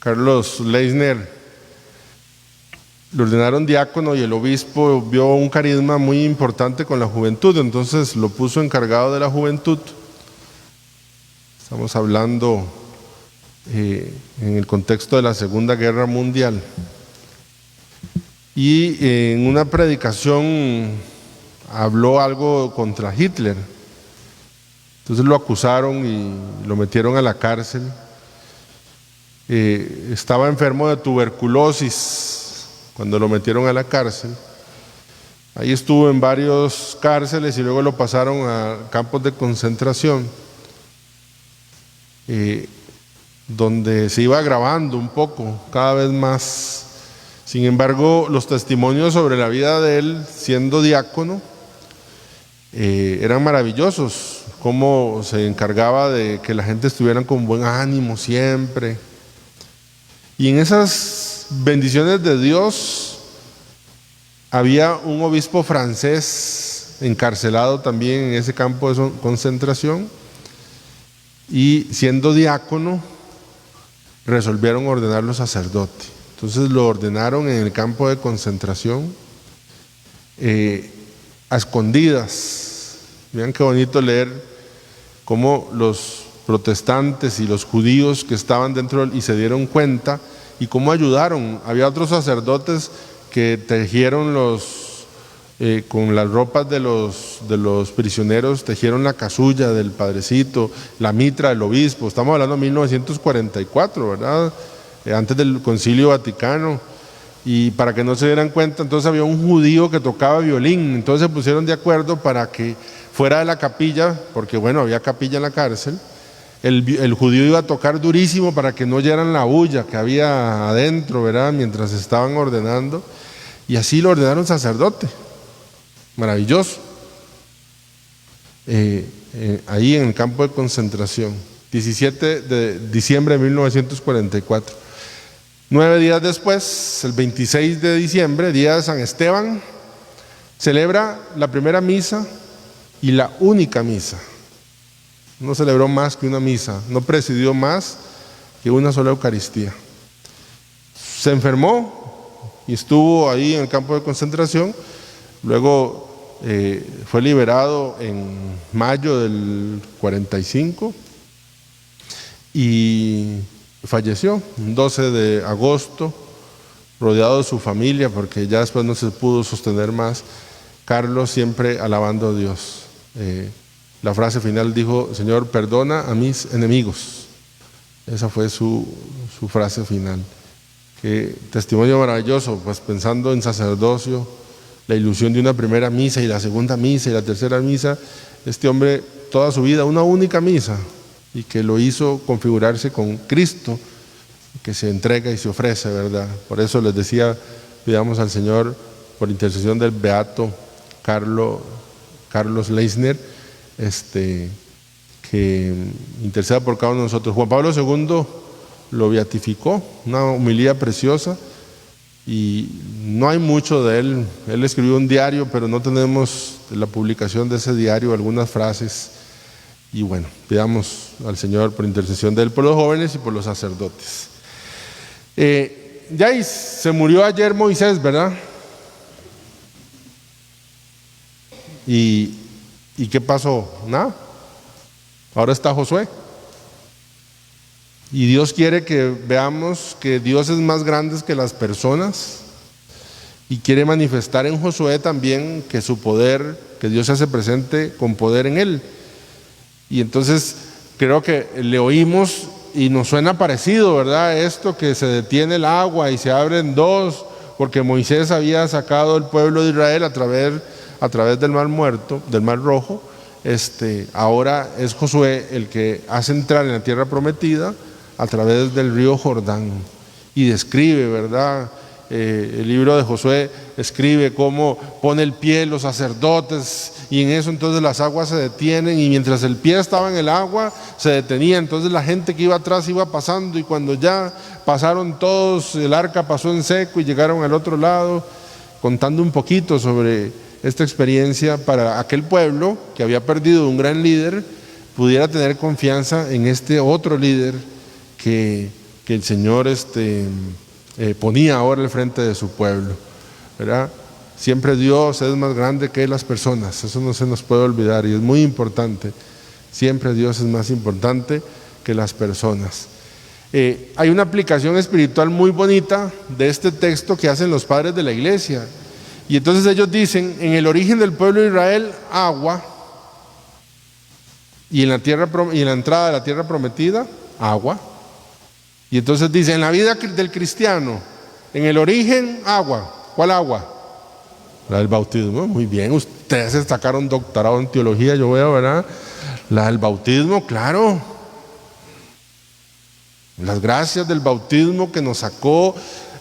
Carlos Leisner, le ordenaron diácono y el obispo vio un carisma muy importante con la juventud, entonces lo puso encargado de la juventud. Estamos hablando en el contexto de la Segunda Guerra Mundial. Y en una predicación habló algo contra Hitler. Entonces lo acusaron y lo metieron a la cárcel. Estaba enfermo de tuberculosis cuando lo metieron a la cárcel. Ahí estuvo en varias cárceles y luego lo pasaron a campos de concentración, donde se iba agravando un poco, cada vez más. Sin embargo, los testimonios sobre la vida de él siendo diácono eran maravillosos, cómo se encargaba de que la gente estuviera con buen ánimo siempre. Y en esas bendiciones de Dios había un obispo francés encarcelado también en ese campo de concentración, y siendo diácono resolvieron ordenarlo sacerdote. Entonces lo ordenaron en el campo de concentración, a escondidas. Vean qué bonito leer cómo los protestantes y los judíos que estaban dentro y se dieron cuenta y cómo ayudaron. Había otros sacerdotes que tejieron con las ropas de los prisioneros, tejieron la casulla del padrecito, la mitra del obispo. Estamos hablando de 1944, ¿verdad? Antes del Concilio Vaticano. Y para que no se dieran cuenta, entonces había un judío que tocaba violín, entonces se pusieron de acuerdo para que fuera de la capilla, porque bueno, había capilla en la cárcel, el judío iba a tocar durísimo para que no oyeran la bulla que había adentro, ¿verdad?, mientras estaban ordenando, y así lo ordenaron sacerdote. Maravilloso. Ahí en el campo de concentración, 17 de diciembre de 1944. 9 días después, el 26 de diciembre, día de San Esteban, celebra la primera misa y la única misa. No celebró más que una misa, no presidió más que una sola Eucaristía. Se enfermó y estuvo ahí en el campo de concentración. Luego fue liberado en mayo del 45 y falleció el 12 de agosto, rodeado de su familia, porque ya después no se pudo sostener más. Carlos siempre alabando a Dios. La frase final dijo: Señor, perdona a mis enemigos. Esa fue su frase final. Qué testimonio maravilloso, pues pensando en sacerdocio, la ilusión de una primera misa y la segunda misa y la tercera misa. Este hombre toda su vida una única misa, y que lo hizo configurarse con Cristo, que se entrega y se ofrece, ¿verdad? Por eso les decía, pidamos al Señor, por intercesión del beato Carlos Leisner, que interceda por cada uno de nosotros. Juan Pablo II lo beatificó, una homilía preciosa, y no hay mucho de él. Él escribió un diario, pero no tenemos la publicación de ese diario, algunas frases. Y bueno, pidamos al Señor por intercesión de él, por los jóvenes y por los sacerdotes. Ya se murió ayer Moisés, ¿verdad? ¿Y qué pasó? Nada. Ahora está Josué. Y Dios quiere que veamos que Dios es más grande que las personas, y quiere manifestar en Josué también que su poder, que Dios se hace presente con poder en él. Y entonces creo que le oímos y nos suena parecido, ¿verdad? Esto que se detiene el agua y se abren dos, porque Moisés había sacado el pueblo de Israel a través del Mar Muerto, del Mar Rojo. Ahora es Josué el que hace entrar en la tierra prometida a través del río Jordán, y describe, ¿verdad? El libro de Josué escribe cómo pone el pie los sacerdotes, y en eso entonces las aguas se detienen, y mientras el pie estaba en el agua se detenía. Entonces la gente que iba atrás iba pasando, y cuando ya pasaron todos, el arca pasó en seco y llegaron al otro lado, contando un poquito sobre esta experiencia para aquel pueblo que había perdido un gran líder, pudiera tener confianza en este otro líder que que el Señor ponía ahora al frente de su pueblo, ¿verdad? Siempre Dios es más grande que las personas, eso no se nos puede olvidar y es muy importante. Siempre Dios es más importante que las personas. Hay una aplicación espiritual muy bonita de este texto que hacen los padres de la iglesia. Y entonces ellos dicen, en el origen del pueblo de Israel, agua, y en la entrada de la tierra prometida, agua. Y entonces dicen, en la vida del cristiano, en el origen, agua. ¿Cuál agua? La del bautismo. Muy bien, ustedes sacaron doctorado en teología, yo veo, ¿verdad? La del bautismo, claro. Las gracias del bautismo que nos sacó,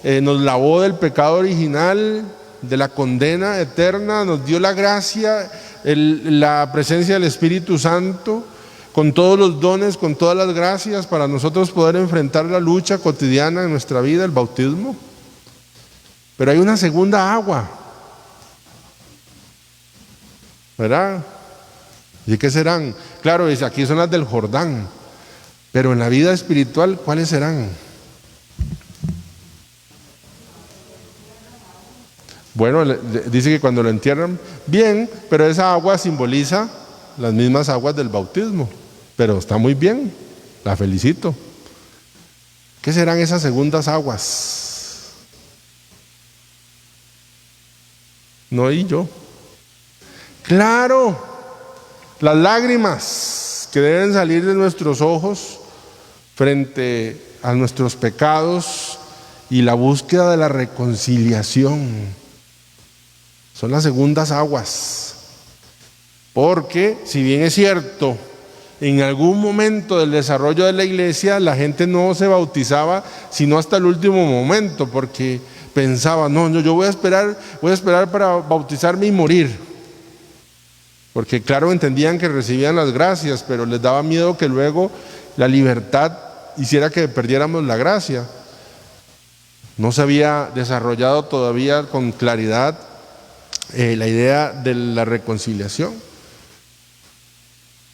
nos lavó del pecado original, de la condena eterna, nos dio la gracia, la presencia del Espíritu Santo, con todos los dones, con todas las gracias para nosotros poder enfrentar la lucha cotidiana en nuestra vida, el bautismo. Pero hay una segunda agua, ¿verdad? ¿Y qué serán? Claro, dice, aquí son las del Jordán, pero en la vida espiritual, ¿cuáles serán? Bueno, dice que cuando lo entierran, bien, pero esa agua simboliza las mismas aguas del bautismo, pero está muy bien, la felicito. ¿Qué serán esas segundas aguas? No oí yo. Claro, las lágrimas que deben salir de nuestros ojos frente a nuestros pecados y la búsqueda de la reconciliación. Son las segundas aguas. Porque, si bien es cierto, en algún momento del desarrollo de la iglesia, la gente no se bautizaba sino hasta el último momento, porque pensaba, no, yo voy a esperar para bautizarme y morir. Porque claro, entendían que recibían las gracias, pero les daba miedo que luego la libertad hiciera que perdiéramos la gracia. No se había desarrollado todavía con claridad la idea de la reconciliación.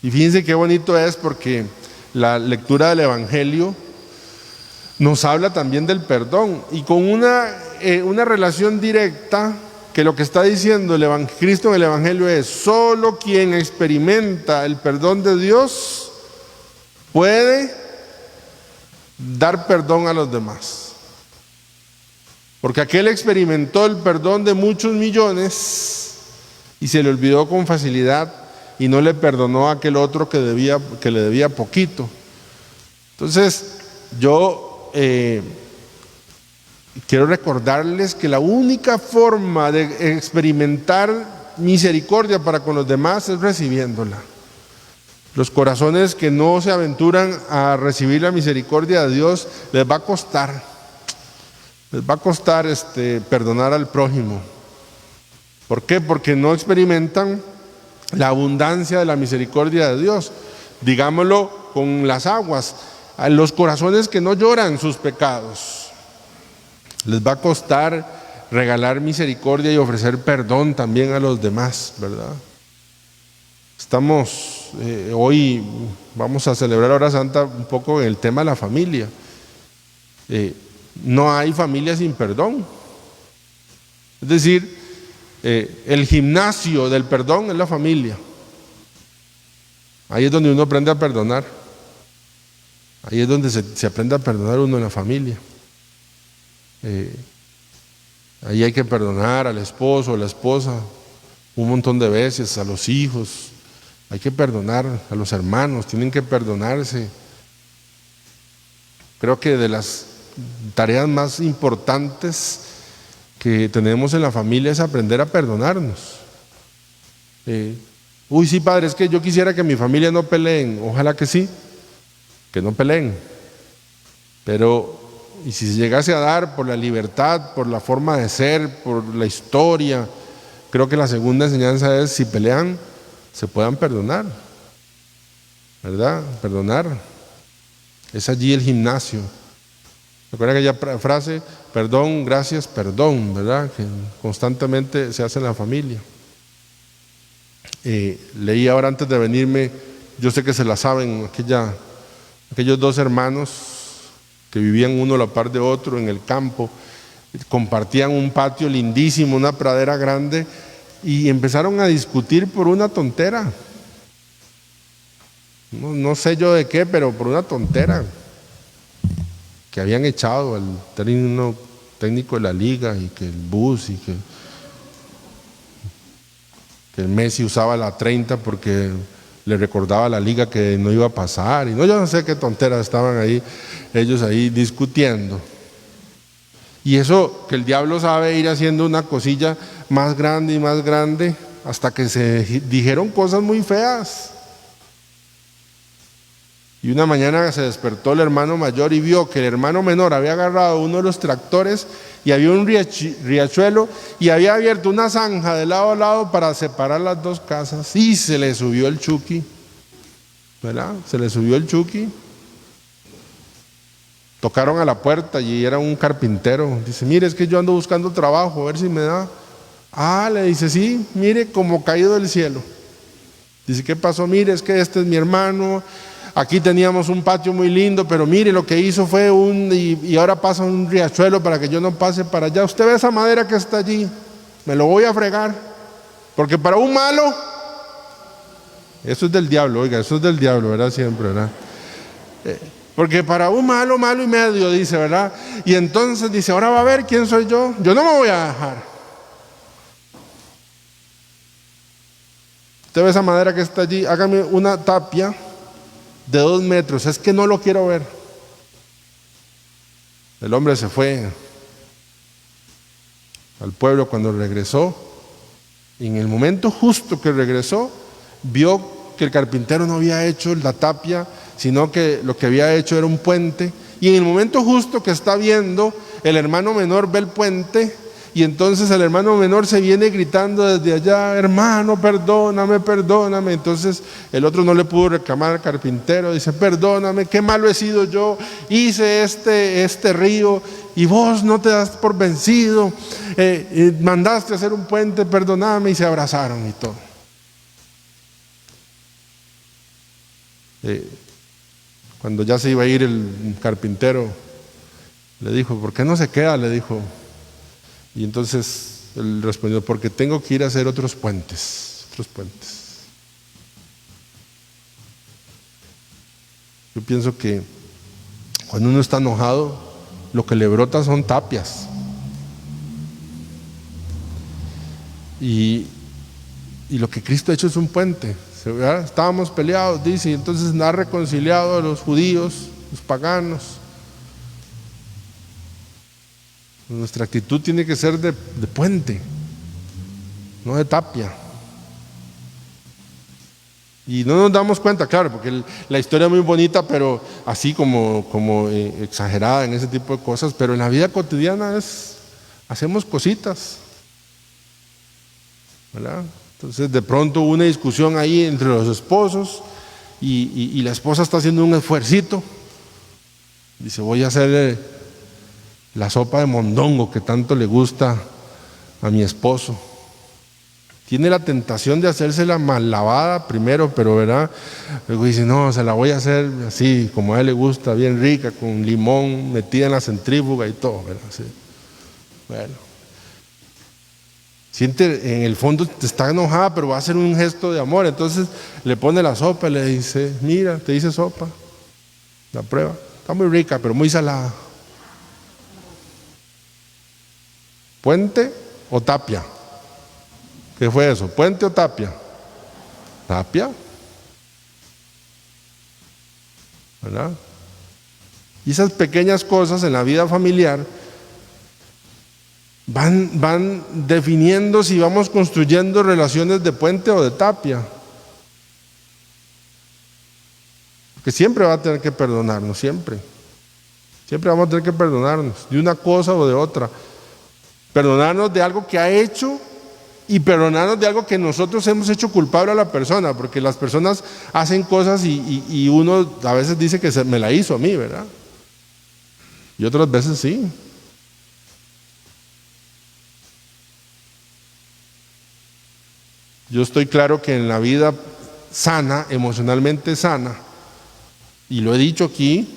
Y fíjense qué bonito es, porque la lectura del Evangelio nos habla también del perdón, y con una relación directa, que lo que está diciendo Cristo en el Evangelio es: solo quien experimenta el perdón de Dios puede dar perdón a los demás. Porque aquel experimentó el perdón de muchos millones y se le olvidó con facilidad y no le perdonó a aquel otro que le debía poquito. Entonces, yo quiero recordarles que la única forma de experimentar misericordia para con los demás es recibiéndola. Los corazones que no se aventuran a recibir la misericordia de Dios, les va a costar perdonar al prójimo. ¿Por qué? Porque no experimentan la abundancia de la misericordia de Dios. Digámoslo con las aguas. A los corazones que no lloran sus pecados, les va a costar regalar misericordia y ofrecer perdón también a los demás, ¿verdad? Hoy vamos a celebrar Hora Santa un poco en el tema de la familia. No hay familia sin perdón. Es decir, el gimnasio del perdón es la familia. Ahí es donde uno aprende a perdonar. Ahí es donde se aprende a perdonar uno en la familia. Ahí hay que perdonar al esposo, a la esposa, un montón de veces, a los hijos. Hay que perdonar a los hermanos, tienen que perdonarse. Creo que de las tareas más importantes que tenemos en la familia es aprender a perdonarnos. Sí, padre, es que yo quisiera que mi familia no peleen. Ojalá que sí, que no peleen. Pero, y si se llegase a dar por la libertad, por la forma de ser, por la historia, creo que la segunda enseñanza es: si pelean, se puedan perdonar, ¿verdad? Perdonar. Es allí el gimnasio. ¿Recuerdan aquella frase? Perdón, gracias, perdón, ¿verdad? Que constantemente se hace en la familia. Leí ahora antes de venirme, yo sé que se la saben, aquellos dos hermanos que vivían uno a la par de otro en el campo, compartían un patio lindísimo, una pradera grande, y empezaron a discutir por una tontera. No sé yo de qué, pero por una tontera. Que habían echado al técnico de la liga, y que el bus, y que el Messi usaba la 30 porque le recordaba a la liga que no iba a pasar. Y no, yo no sé qué tonteras estaban ahí, ellos ahí discutiendo. Y eso que el diablo sabe ir haciendo una cosilla más grande y más grande, hasta que se dijeron cosas muy feas. Y una mañana se despertó el hermano mayor y vio que el hermano menor había agarrado uno de los tractores y había un riachuelo y había abierto una zanja de lado a lado para separar las dos casas, y se le subió el Chucky, ¿verdad? Se le subió el Chucky. Tocaron a la puerta y era un carpintero. Dice: mire, es que yo ando buscando trabajo, a ver si me da. Ah, le dice: sí, mire, como caído del cielo. Dice: ¿qué pasó? Mire, es que este es mi hermano. Aquí teníamos un patio muy lindo, pero mire, lo que hizo fue y ahora pasa un riachuelo para que yo no pase para allá. Usted ve esa madera que está allí, me lo voy a fregar, porque para un malo, eso es del diablo, oiga, eso es del diablo, ¿verdad? Siempre, ¿verdad? Porque para un malo, malo y medio, dice, ¿verdad? Y entonces dice: ahora va a ver quién soy yo no me voy a dejar. Usted ve esa madera que está allí, hágame una tapia de 2 metros, es que no lo quiero ver. El hombre se fue al pueblo. Cuando regresó, en el momento justo que regresó, vio que el carpintero no había hecho la tapia, sino que lo que había hecho era un puente. Y en el momento justo que está viendo, el hermano menor ve el puente, y entonces el hermano menor se viene gritando desde allá: hermano, perdóname, perdóname. Entonces el otro no le pudo reclamar al carpintero, dice: perdóname, qué malo he sido yo, hice este río y vos no te das por vencido, mandaste a hacer un puente, perdóname. Y se abrazaron y todo. Cuando ya se iba a ir, el carpintero le dijo: ¿por qué no se queda? Le dijo. Y entonces él respondió: porque tengo que ir a hacer otros puentes. Yo pienso que cuando uno está enojado, lo que le brota son tapias. Y lo que Cristo ha hecho es un puente. Estábamos peleados, dice, y entonces ha reconciliado a los judíos, los paganos. Nuestra actitud tiene que ser de puente, no de tapia. Y no nos damos cuenta, claro, porque la historia es muy bonita, pero así como exagerada en ese tipo de cosas, pero en la vida cotidiana hacemos cositas, ¿verdad? Entonces de pronto hubo una discusión ahí entre los esposos, y la esposa está haciendo un esfuercito. Dice: voy a hacer la sopa de mondongo que tanto le gusta a mi esposo. Tiene la tentación de hacérsela mal lavada primero, pero ¿verdad? Luego dice: no, se la voy a hacer así como a él le gusta, bien rica, con limón, metida en la centrífuga y todo, ¿verdad? Sí. Bueno, siente, en el fondo está enojada, pero va a hacer un gesto de amor. Entonces le pone la sopa y le dice: mira, te hice sopa, la prueba, está muy rica, pero muy salada. ¿Puente o tapia? ¿Qué fue eso? ¿Puente o tapia? Tapia, ¿verdad? Y esas pequeñas cosas en la vida familiar van definiendo si vamos construyendo relaciones de puente o de tapia. Porque siempre va a tener que perdonarnos, siempre vamos a tener que perdonarnos de una cosa o de otra. Perdonarnos de algo que ha hecho, y perdonarnos de algo que nosotros hemos hecho culpable a la persona, porque las personas hacen cosas y uno a veces dice que me la hizo a mí, ¿verdad? Y otras veces sí. Yo estoy claro que en la vida sana, emocionalmente sana, y lo he dicho aquí,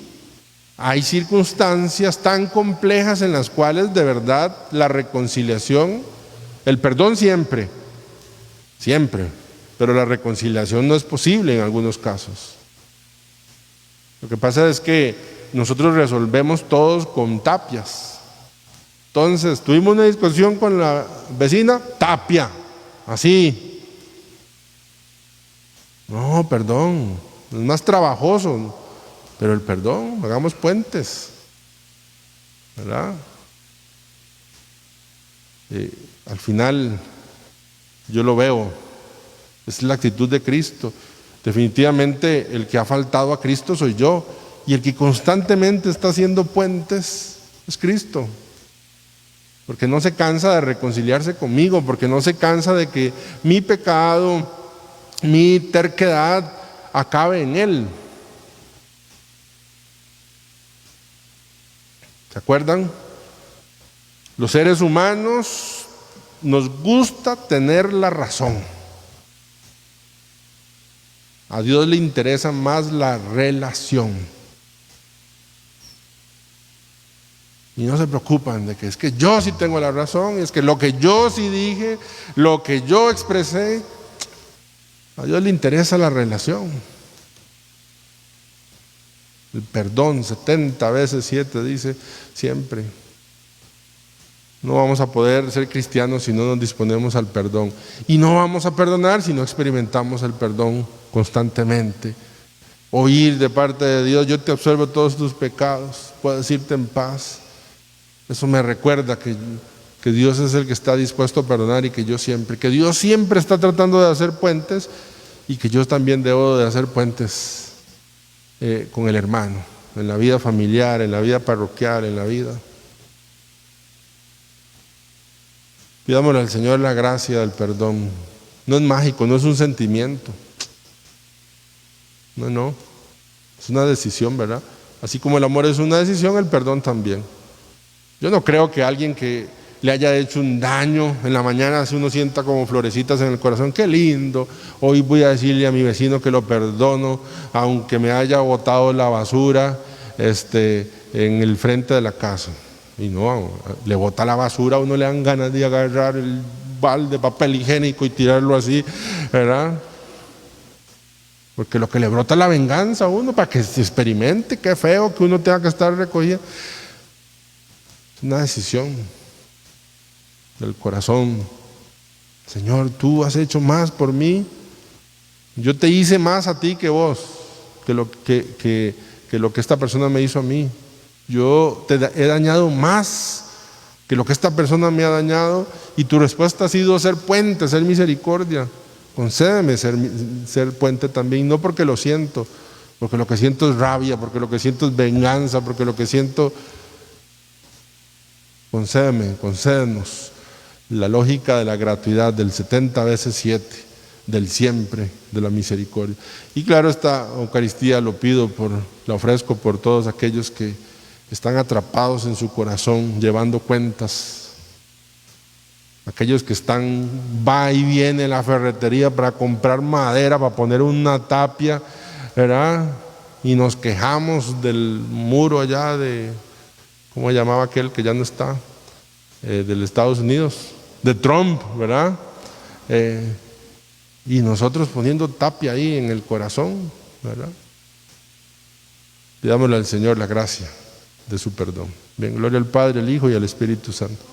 Hay circunstancias tan complejas en las cuales de verdad la reconciliación, el perdón siempre, pero la reconciliación no es posible en algunos casos. Lo que pasa es que nosotros resolvemos todos con tapias. Entonces, tuvimos una discusión con la vecina, tapia, así. No, perdón, es más trabajoso, pero el perdón, hagamos puentes, ¿verdad? Al final, yo lo veo, es la actitud de Cristo. Definitivamente el que ha faltado a Cristo soy yo, y el que constantemente está haciendo puentes es Cristo, porque no se cansa de reconciliarse conmigo, porque no se cansa de que mi pecado, mi terquedad acabe en Él. ¿Se acuerdan? Los seres humanos nos gusta tener la razón. A Dios le interesa más la relación. Y no se preocupan de que es que yo sí tengo la razón, es que lo que yo sí dije, lo que yo expresé. A Dios le interesa la relación. El perdón, 70 veces 7 dice siempre. No vamos a poder ser cristianos si no nos disponemos al perdón. Y no vamos a perdonar si no experimentamos el perdón constantemente. Oír de parte de Dios, yo te absuelvo todos tus pecados, puedes irte en paz. Eso me recuerda que Dios es el que está dispuesto a perdonar y que Dios siempre está tratando de hacer puentes y que yo también debo de hacer puentes con el hermano, en la vida familiar, en la vida parroquial, en la vida. Pidámosle al Señor la gracia del perdón. No es mágico, no es un sentimiento. No, es una decisión, ¿verdad? Así como el amor es una decisión, el perdón también. Yo no creo que alguien que le haya hecho un daño en la mañana, si uno sienta como florecitas en el corazón, qué lindo, hoy voy a decirle a mi vecino que lo perdono, aunque me haya botado la basura en el frente de la casa. Y no, le bota la basura, a uno le dan ganas de agarrar el balde de papel higiénico y tirarlo así, ¿verdad? Porque lo que le brota es la venganza a uno, para que se experimente, qué feo que uno tenga que estar recogiendo. Es una decisión del corazón. Señor, tú has hecho más por mí, yo te hice más a ti que vos, que lo que esta persona me hizo a mí. Yo te he dañado más que lo que esta persona me ha dañado, y tu respuesta ha sido ser puente, ser misericordia. Concédeme ser puente también, no porque lo siento, porque lo que siento es rabia, porque lo que siento es venganza, porque lo que siento... concédenos la lógica de la gratuidad, del 70 veces 7, del siempre, de la misericordia. Y claro, esta Eucaristía la ofrezco por todos aquellos que están atrapados en su corazón, llevando cuentas, aquellos que están, va y viene a la ferretería para comprar madera, para poner una tapia, ¿verdad? Y nos quejamos del muro allá de, ¿cómo llamaba aquel que ya no está? Del Estados Unidos, de Trump, ¿verdad? Y nosotros poniendo tapia ahí en el corazón, ¿verdad? Pidámosle al Señor la gracia de su perdón. Bien, gloria al Padre, al Hijo y al Espíritu Santo.